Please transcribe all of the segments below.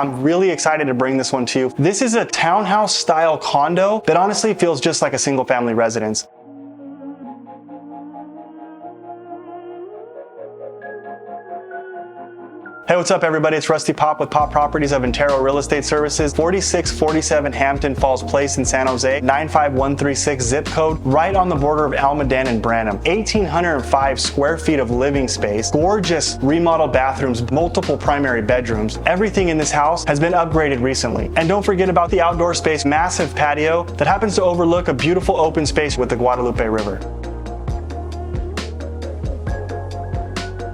I'm really excited to bring this one to you. This is a townhouse style condo that honestly feels just like a single family residence. Hey, what's up everybody? It's Rusty Pop with Pop Properties of Intero Real Estate Services, 4647 Hampton Falls Place in San Jose, 95136 zip code, right on the border of Almaden and Branham. 1,805 square feet of living space, gorgeous remodeled bathrooms, multiple primary bedrooms. Everything in this house has been upgraded recently. And don't forget about the outdoor space, massive patio that happens to overlook a beautiful open space with the Guadalupe River.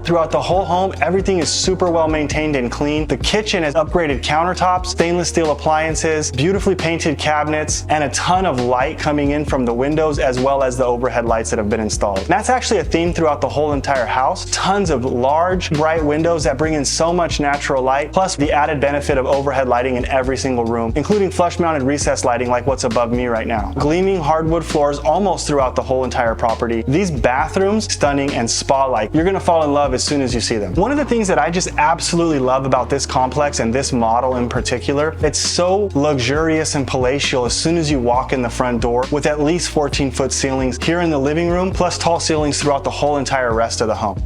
Throughout the whole home, everything is super well maintained and clean. The kitchen has upgraded countertops, stainless steel appliances, beautifully painted cabinets, and a ton of light coming in from the windows as well as the overhead lights that have been installed. And that's actually a theme throughout the whole entire house. Tons of large, bright windows that bring in so much natural light, plus the added benefit of overhead lighting in every single room, including flush-mounted recessed lighting like what's above me right now. Gleaming hardwood floors almost throughout the whole entire property. These bathrooms, stunning and spa-like. You're gonna fall in love as soon as you see them. One of the things that I just absolutely love about this complex and this model in particular, it's so luxurious and palatial as soon as you walk in the front door, with at least 14-foot ceilings here in the living room, plus tall ceilings throughout the whole entire rest of the home.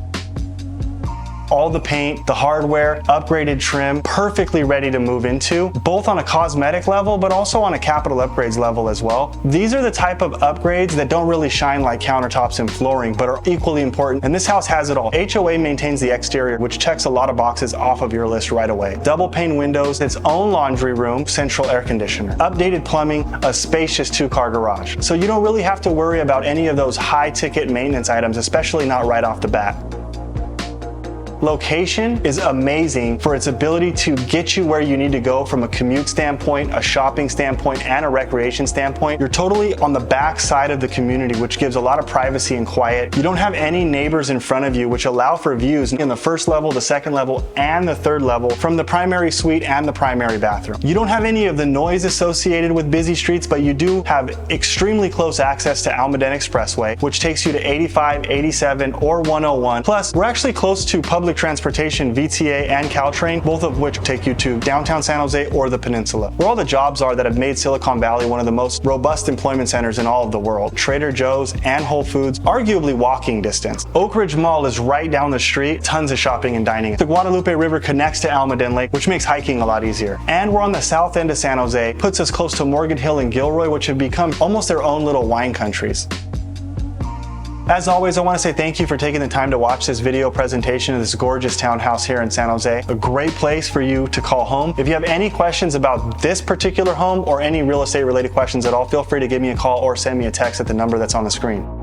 All the paint, the hardware, upgraded trim, perfectly ready to move into, both on a cosmetic level, but also on a capital upgrades level as well. These are the type of upgrades that don't really shine like countertops and flooring, but are equally important, and this house has it all. HOA maintains the exterior, which checks a lot of boxes off of your list right away. Double pane windows, its own laundry room, central air conditioner, updated plumbing, a spacious 2-car garage. So you don't really have to worry about any of those high-ticket maintenance items, especially not right off the bat. Location is amazing for its ability to get you where you need to go from a commute standpoint, a shopping standpoint, and a recreation standpoint. You're totally on the back side of the community, which gives a lot of privacy and quiet. You don't have any neighbors in front of you, which allow for views in the first level, the second level, and the third level from the primary suite and the primary bathroom. You don't have any of the noise associated with busy streets, but you do have extremely close access to Almaden Expressway, which takes you to 85, 87, or 101. Plus, we're actually close to public transportation, VTA and Caltrain, both of which take you to downtown San Jose or the peninsula, where all the jobs are that have made Silicon Valley one of the most robust employment centers in all of the world. Trader Joe's and Whole Foods, arguably walking distance. Oak Ridge Mall is right down the street, tons of shopping and dining. The Guadalupe River connects to Almaden Lake, which makes hiking a lot easier. And we're on the south end of San Jose, puts us close to Morgan Hill and Gilroy, which have become almost their own little wine countries. As always, I want to say thank you for taking the time to watch this video presentation of this gorgeous townhouse here in San Jose. A great place for you to call home. If you have any questions about this particular home or any real estate related questions at all, feel free to give me a call or send me a text at the number that's on the screen.